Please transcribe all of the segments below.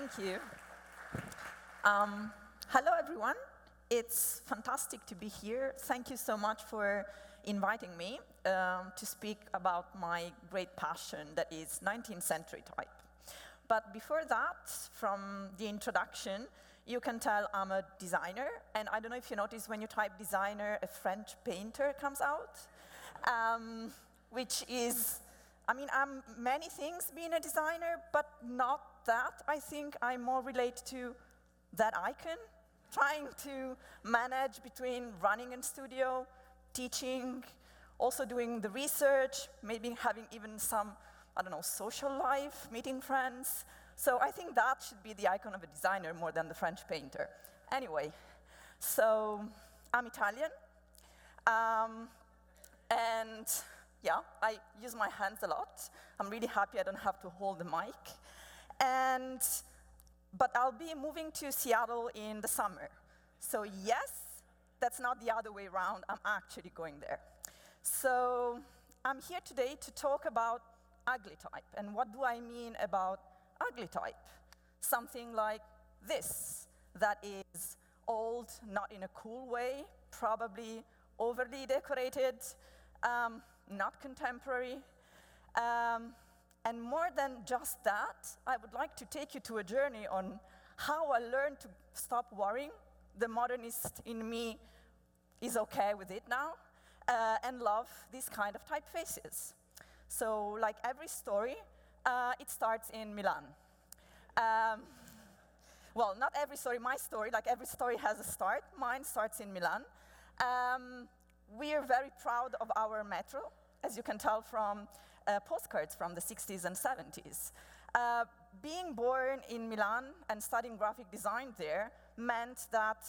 Thank you. Hello, everyone. It's fantastic to be here. Thank you so much for inviting me to speak about my great passion, that is 19th century type. But before that, from the introduction, you can tell I'm a designer. And I don't know if you notice when you type designer, a French painter comes out, which is, I mean, I'm many things being a designer, but not that. I think I more relate to that icon, trying to manage between running in studio, teaching, also doing the research, maybe having even some, I don't know, social life, meeting friends. So I think that should be the icon of a designer more than the French painter. Anyway, so I'm Italian. And yeah, I use my hands a lot. I'm really happy I don't have to hold the mic. But I'll be moving to Seattle in the summer. So yes, that's not the other way around. I'm actually going there. So I'm here today to talk about ugly type. And what do I mean about ugly type? Something like this, that is old, not in a cool way, probably overly decorated, not contemporary. And more than just that, I would like to take you to a journey on how I learned to stop worrying. The modernist in me is okay with it now, and love these kind of typefaces. So, like every story, it starts in Milan. Well, not every story, my story, like every story has a start. Mine starts in Milan. We are very proud of our metro, as you can tell from postcards from the 60s and 70s. Being born in Milan and studying graphic design there meant that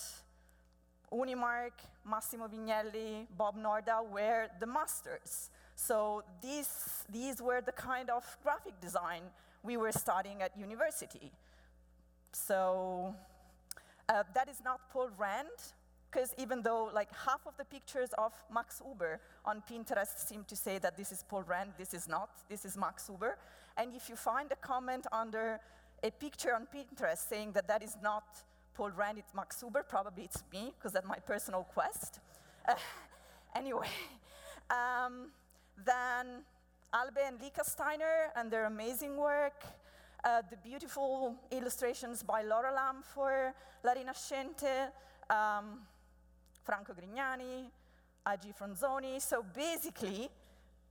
Unimark, Massimo Vignelli, Bob Norda were the masters. So these were the kind of graphic design we were studying at university. So that is not Paul Rand, because even though like half of the pictures of Max Huber on Pinterest seem to say that this is Paul Rand, this is not, this is Max Huber. And if you find a comment under a picture on Pinterest saying that that is not Paul Rand, it's Max Huber, probably it's me, because that's my personal quest. Anyway, then Albe and Lika Steiner and their amazing work, the beautiful illustrations by Laura Lam for La Rinascente, Franco Grignani, A.G. Fronzoni. So basically,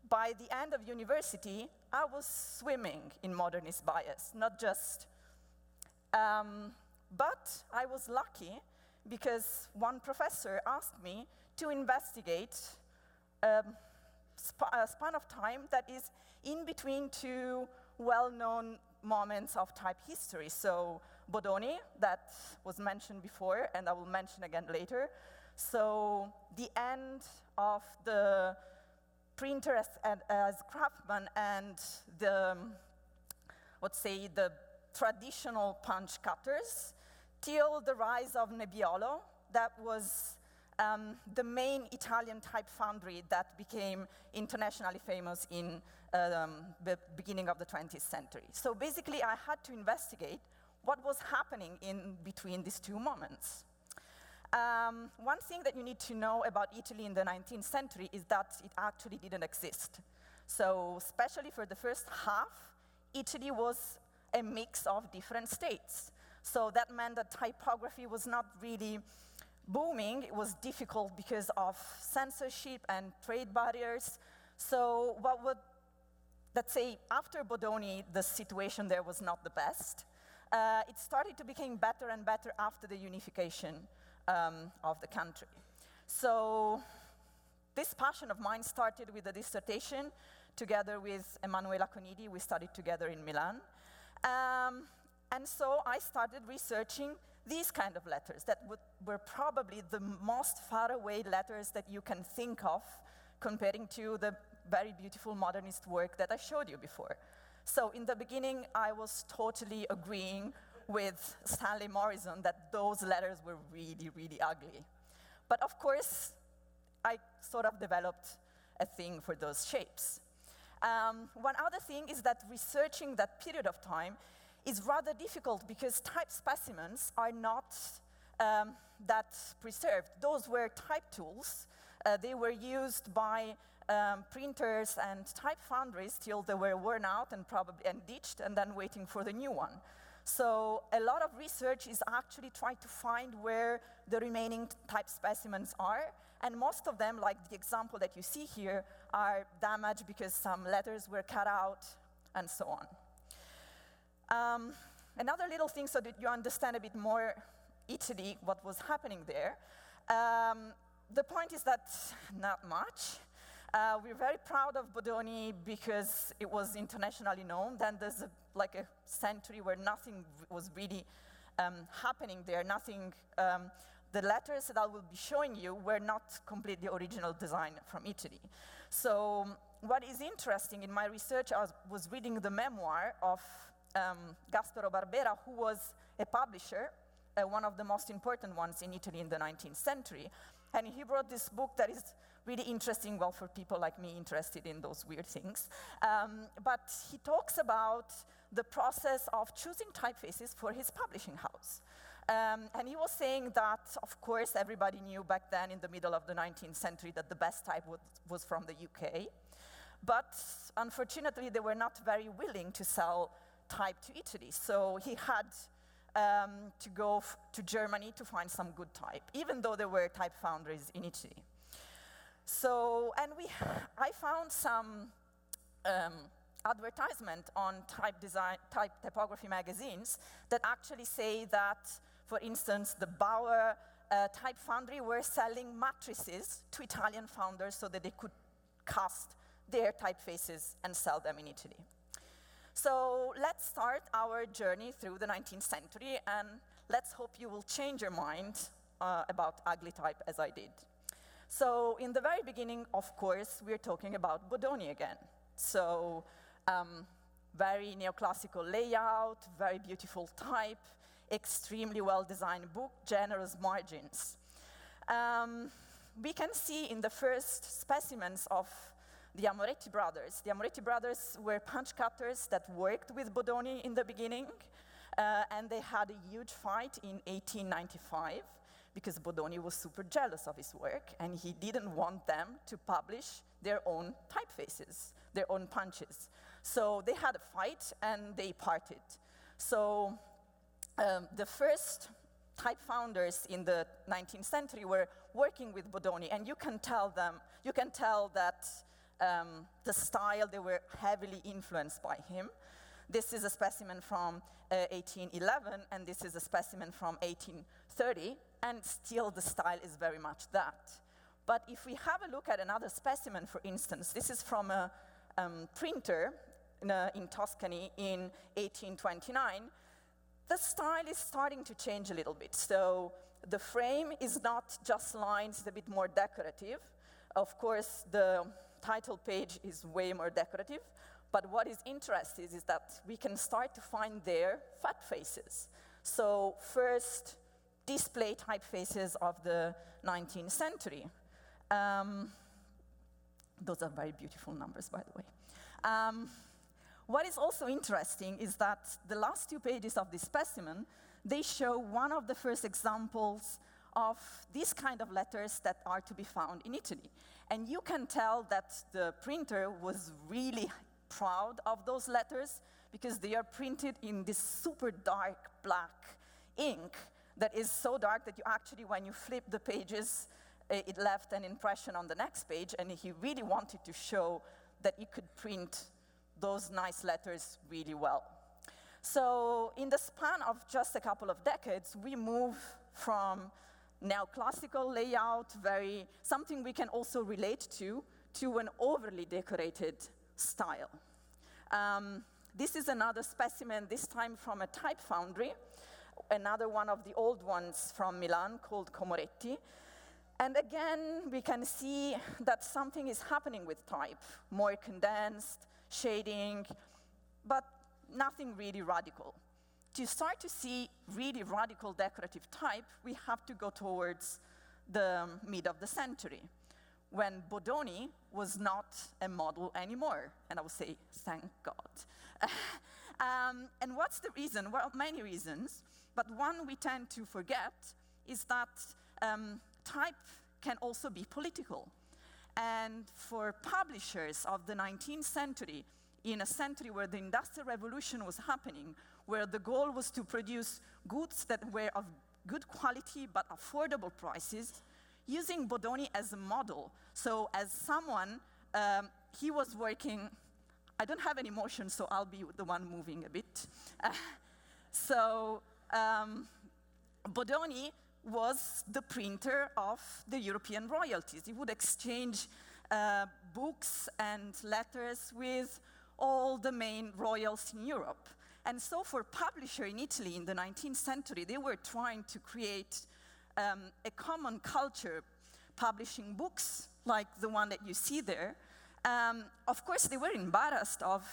by the end of university, I was swimming in modernist bias, not just. But I was lucky because one professor asked me to investigate a span of time that is in between two well-known moments of type history. So Bodoni, that was mentioned before, and I will mention again later. So the end of the printer as craftsman and the, let's say, the traditional punch cutters, till the rise of Nebbiolo. That was the main Italian type foundry that became internationally famous in the beginning of the 20th century. So basically, I had to investigate what was happening in between these two moments. One thing that you need to know about Italy in the 19th century is that it actually didn't exist. So especially for the first half, Italy was a mix of different states. So that meant that typography was not really booming. It was difficult because of censorship and trade barriers. So let's say, after Bodoni, the situation there was not the best. It started to become better and better after the unification of the country. So this passion of mine started with a dissertation together with Emanuela Conidi. We studied together in Milan. And so I started researching these kind of letters that were probably the most faraway letters that you can think of, comparing to the very beautiful modernist work that I showed you before. So in the beginning, I was totally agreeing with Stanley Morrison that those letters were really, really ugly. But of course, I sort of developed a thing for those shapes. One other thing is that researching that period of time, is rather difficult because type specimens are not that preserved. Those were type tools. They were used by printers and type foundries till they were worn out and ditched and then waiting for the new one. So a lot of research is actually trying to find where the remaining type specimens are, and most of them, like the example that you see here, are damaged because some letters were cut out and so on. Another little thing so that you understand a bit more Italy, what was happening there. The point is that not much. We're very proud of Bodoni because it was internationally known. Then there's like a century where nothing was really happening there. Nothing. The letters that I will be showing you were not completely original design from Italy. So what is interesting in my research, I was reading the memoir of Gaspero Barbera, who was a publisher, one of the most important ones in Italy in the 19th century. And he wrote this book that is really interesting, well, for people like me interested in those weird things. But he talks about the process of choosing typefaces for his publishing house. And he was saying that, of course, everybody knew back then in the middle of the 19th century that the best type was from the UK. But unfortunately, they were not very willing to sell type to Italy. So he had to go to Germany to find some good type, even though there were type foundries in Italy. So, and I found some advertisement on typography magazines that actually say that, for instance, the Bauer type foundry were selling matrices to Italian founders so that they could cast their typefaces and sell them in Italy. So let's start our journey through the 19th century, and let's hope you will change your mind about ugly type as I did. So in the very beginning, of course, we're talking about Bodoni again. So very neoclassical layout, very beautiful type, extremely well-designed book, generous margins. We can see in the first specimens of the Amoretti brothers. The Amoretti brothers were punch cutters that worked with Bodoni in the beginning, and they had a huge fight in 1895 because Bodoni was super jealous of his work, and he didn't want them to publish their own typefaces, their own punches. So they had a fight, and they parted. So the first type founders in the 19th century were working with Bodoni, and you can tell that the style, they were heavily influenced by him. This is a specimen from 1811, and this is a specimen from 1830, and still the style is very much that. But if we have a look at another specimen, for instance, this is from a printer in Tuscany in 1829, the style is starting to change a little bit. So the frame is not just lines, it's a bit more decorative. Of course, the title page is way more decorative, but what is interesting is that we can start to find their fat faces. So first display typefaces of the 19th century. Those are very beautiful numbers, by the way. What is also interesting is that the last two pages of this specimen, they show one of the first examples of these kind of letters that are to be found in Italy. And you can tell that the printer was really proud of those letters because they are printed in this super dark black ink that is so dark that you actually, when you flip the pages, it left an impression on the next page, and he really wanted to show that he could print those nice letters really well. So in the span of just a couple of decades, we move from neoclassical layout, something we can also relate to an overly decorated style. This is another specimen, this time from a type foundry, another one of the old ones from Milan called Comoretti. And again, we can see that something is happening with type, more condensed, shading, but nothing really radical. To start to see really radical decorative type, we have to go towards the mid of the century, when Bodoni was not a model anymore. And I would say, thank God. And what's the reason? Well, many reasons, but one we tend to forget is that type can also be political. And for publishers of the 19th century, in a century where the Industrial Revolution was happening, where the goal was to produce goods that were of good quality but affordable prices, using Bodoni as a model. So as someone, he was working, I don't have any motion, so I'll be the one moving a bit. Bodoni was the printer of the European royalties. He would exchange books and letters with all the main royals in Europe. And so for publisher in Italy in the 19th century, they were trying to create a common culture, publishing books like the one that you see there. Of course, they were embarrassed of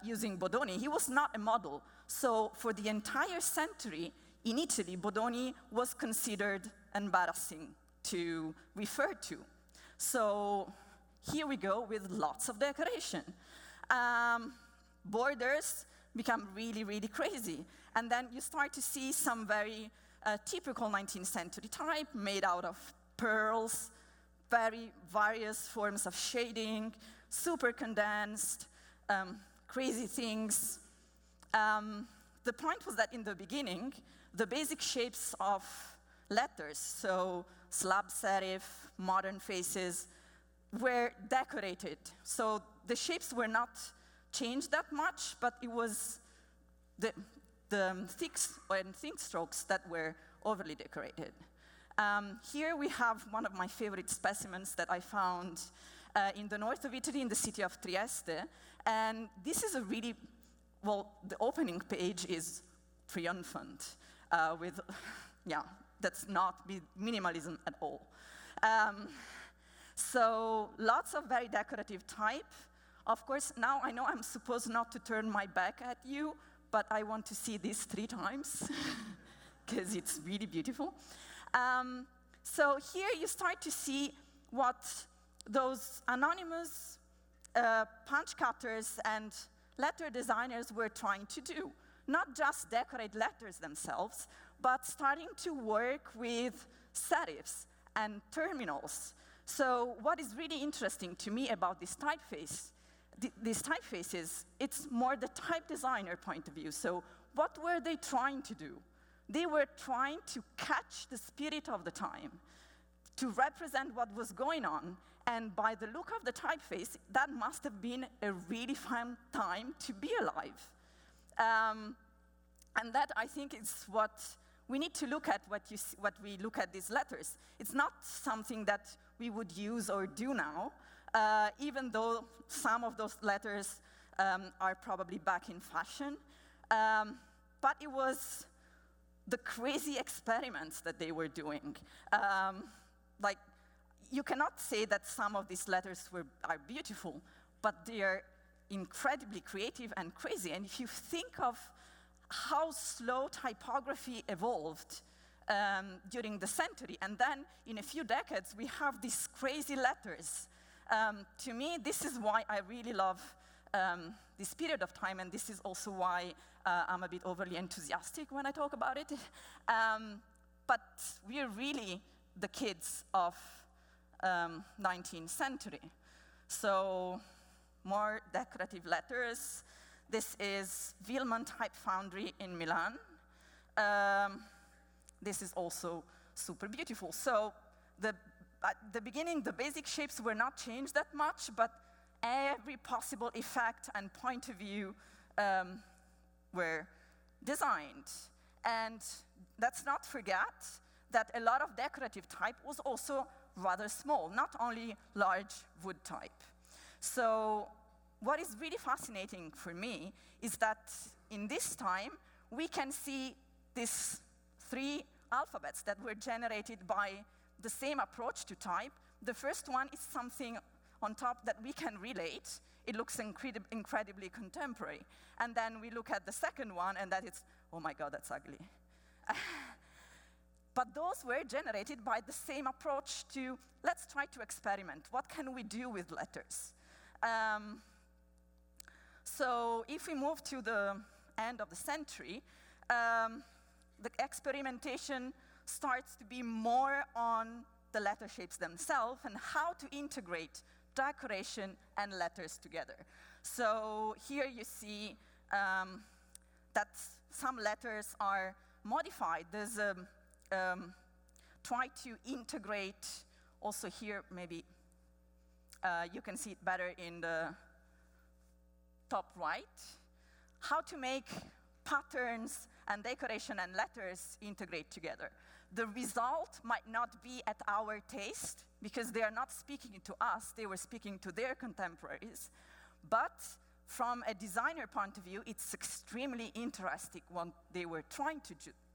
using Bodoni. He was not a model. So for the entire century in Italy, Bodoni was considered embarrassing to refer to. So here we go with lots of decoration. Borders become really, really crazy. And then you start to see some very typical 19th century type made out of pearls, very various forms of shading, super condensed, crazy things. The point was that in the beginning, the basic shapes of letters, so slab serif, modern faces, were decorated. So the shapes were not changed that much, but it was the thicks and thin strokes that were overly decorated. Here we have one of my favorite specimens that I found in the north of Italy, in the city of Trieste. And this is a really, well, the opening page is triumphant with, yeah, that's not minimalism at all. So lots of very decorative type. Of course, now I know I'm supposed not to turn my back at you, but I want to see this 3 times, because it's really beautiful. So here you start to see what those anonymous punch cutters and letter designers were trying to do. Not just decorate letters themselves, but starting to work with serifs and terminals. So what is really interesting to me about this typeface, these typefaces, it's more the type designer point of view. So what were they trying to do? They were trying to catch the spirit of the time, to represent what was going on. And by the look of the typeface, that must have been a really fun time to be alive. And that, I think, is what we need to look at what we look at these letters. It's not something that we would use or do now, even though some of those letters are probably back in fashion. But it was the crazy experiments that they were doing. Like, you cannot say that some of these letters are beautiful, but they are incredibly creative and crazy. And if you think of how slow typography evolved during the century, and then in a few decades, we have these crazy letters. To me, this is why I really love this period of time, and this is also why I'm a bit overly enthusiastic when I talk about it. But we're really the kids of 19th century. So more decorative letters. This is Villman Type Foundry in Milan. This is also super beautiful. So at the beginning, the basic shapes were not changed that much, but every possible effect and point of view were designed. And let's not forget that a lot of decorative type was also rather small, not only large wood type. So what is really fascinating for me is that in this time, we can see these 3 alphabets that were generated by the same approach to type. The first one is something on top that we can relate. It looks incredibly contemporary. And then we look at the second one, and that is, oh my God, that's ugly. But those were generated by the same approach to, let's try to experiment. What can we do with letters? So if we move to the end of the century, the experimentation starts to be more on the letter shapes themselves and how to integrate decoration and letters together. So here you see that some letters are modified. There's try to integrate, also here maybe you can see it better in the top right, how to make patterns and decoration and letters integrate together. The result might not be at our taste, because they are not speaking to us, they were speaking to their contemporaries. But from a designer point of view, it's extremely interesting what they were trying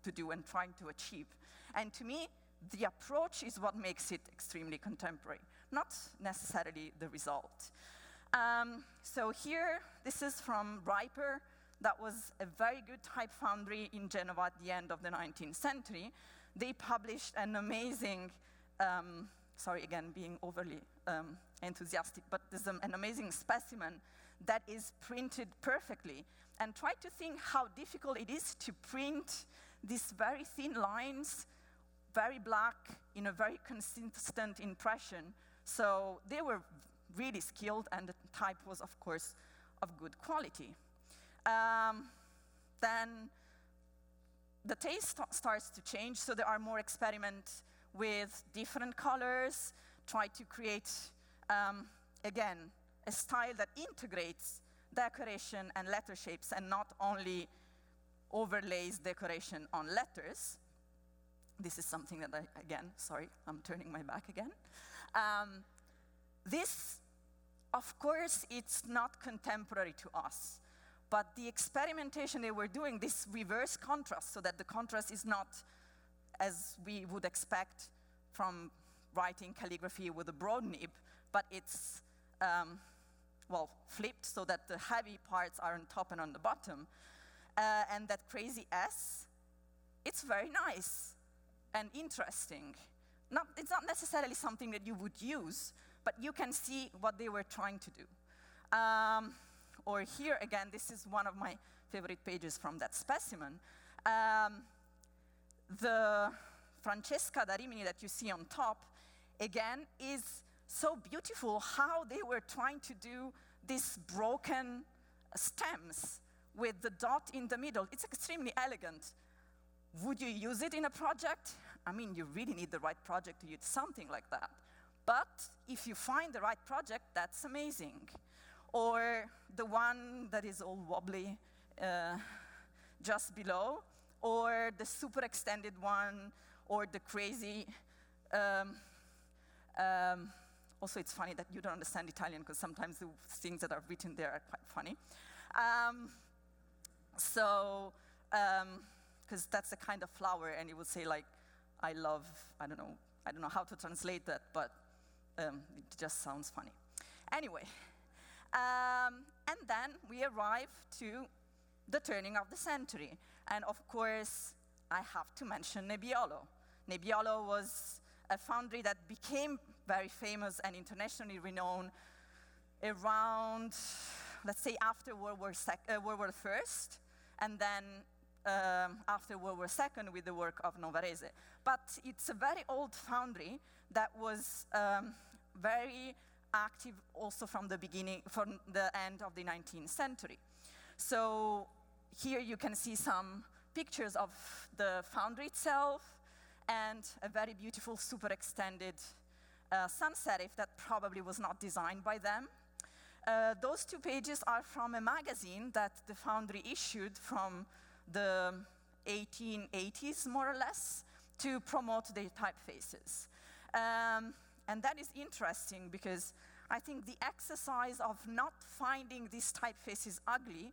to do and trying to achieve. And to me, the approach is what makes it extremely contemporary, not necessarily the result. So here, this is from Riper. That was a very good type foundry in Genova at the end of the 19th century. They published an amazing, sorry again, being overly enthusiastic, but there's an amazing specimen that is printed perfectly. And try to think how difficult it is to print these very thin lines, very black, in a very consistent impression. So they were really skilled, and the type was, of course, of good quality. Then the taste starts to change, so there are more experiments with different colors, try to create, again, a style that integrates decoration and letter shapes and not only overlays decoration on letters. This is something that again, sorry, I'm turning my back again. This, of course, it's not contemporary to us, but the experimentation they were doing, this reverse contrast, so that the contrast is not as we would expect from writing calligraphy with a broad nib, but it's, well, flipped so that the heavy parts are on top and on the bottom. And that crazy S, it's very nice and interesting. It's not necessarily something that you would use, but you can see what they were trying to do. Or here, again, this is one of my favorite pages from that specimen. The Francesca da Rimini that you see on top, again, is so beautiful how they were trying to do these broken stems with the dot in the middle. It's extremely elegant. Would you use it in a project? I mean, you really need the right project to use something like that. But if you find the right project, that's amazing. Or the one that is all wobbly just below, or the super extended one, or the crazy. Also, it's funny that you don't understand Italian, because sometimes the things that are written there are quite funny. Because that's a kind of flower, and it would say like, I love, I don't know how to translate that, but it just sounds funny. Anyway, and then we arrive to the turning of the century. And of course, I have to mention Nebbiolo. Nebbiolo was a foundry that became very famous and internationally renowned around, let's say, after World War I, and then after World War II with the work of Novarese. But it's a very old foundry that was very active also from the beginning, from the end of the 19th century. So here you can see some pictures of the foundry itself and a very beautiful super extended sans serif that probably was not designed by them. Those two pages are from a magazine that the foundry issued from the 1880s, more or less, to promote their typefaces. And that is interesting because I think the exercise of not finding these typefaces ugly,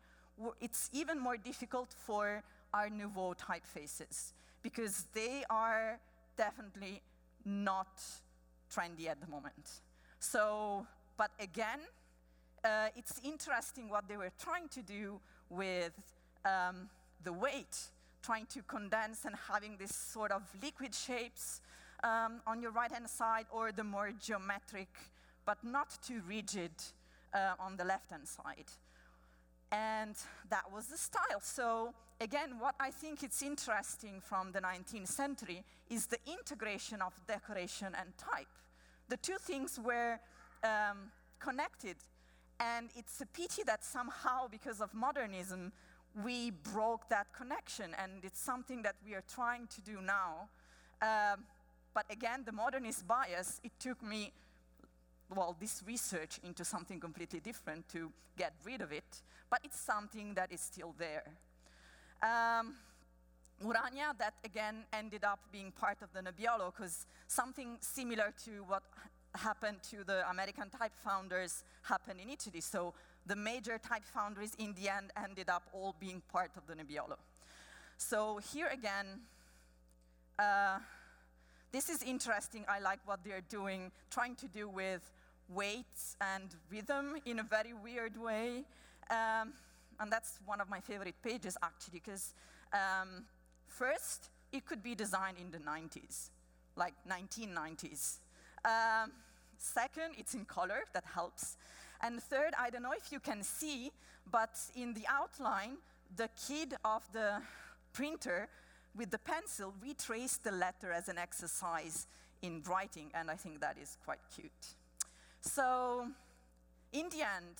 it's even more difficult for Art Nouveau typefaces because they are definitely not trendy at the moment. So, but again, it's interesting what they were trying to do with the weight, trying to condense and having this sort of liquid shapes on your right-hand side, or the more geometric, but not too rigid on the left-hand side. And that was the style. So again, what I think it's interesting from the 19th century is the integration of decoration and type. The two things were connected. And it's a pity that somehow, because of modernism, we broke that connection. And it's something that we are trying to do now. But again, the modernist bias, it took me, well, this research into something completely different to get rid of it. But it's something that is still there. Urania, that again ended up being part of the Nebbiolo, because something similar to what happened to the American type founders happened in Italy. So the major type foundries in the end ended up all being part of the Nebbiolo. So here again, this is interesting. I like what they're doing, trying to do with weights and rhythm in a very weird way. And that's one of my favorite pages, actually, because first, it could be designed in the 90s, like 1990s. Second, it's in color, that helps. And third, I don't know if you can see, but in the outline, the kid of the printer with the pencil retraced the letter as an exercise in writing, and I think that is quite cute. So, in the end,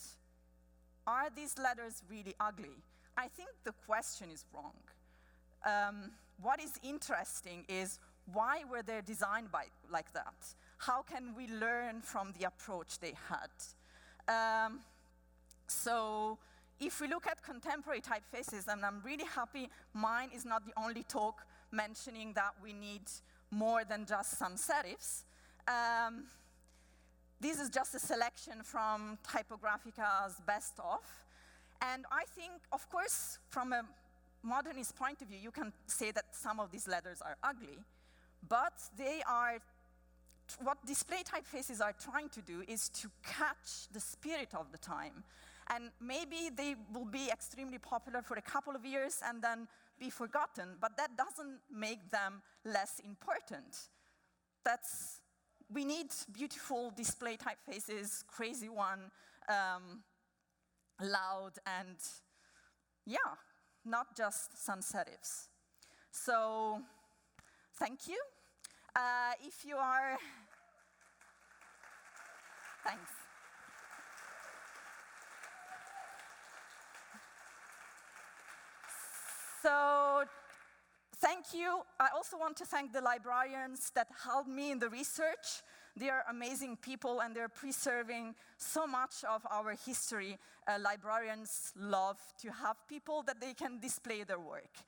are these letters really ugly? I think the question is wrong. What is interesting is, why were they designed like that? How can we learn from the approach they had? So if we look at contemporary typefaces, and I'm really happy mine is not the only talk mentioning that we need more than just sans serifs. This is just a selection from Typographica's best of. And I think, of course, from a modernist point of view, you can say that some of these letters are ugly, but they are, what display typefaces are trying to do is to catch the spirit of the time. And maybe they will be extremely popular for a couple of years and then be forgotten, but that doesn't make them less important. We need beautiful display typefaces, crazy one, loud, and yeah, not just sans serifs. So, thank you. If you are, thanks. So, thank you. I also want to thank the librarians that helped me in the research. They are amazing people, and they're preserving so much of our history. Librarians love to have people that they can display their work.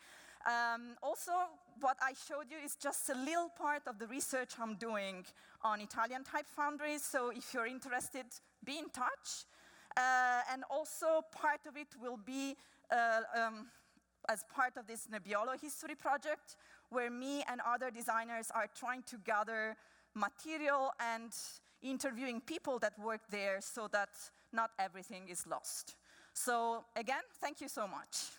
Also, what I showed you is just a little part of the research I'm doing on Italian type foundries, so if you're interested, be in touch. And also, part of it will be as part of this Nebbiolo history project, where me and other designers are trying to gather material and interviewing people that work there so that not everything is lost. So again, thank you so much.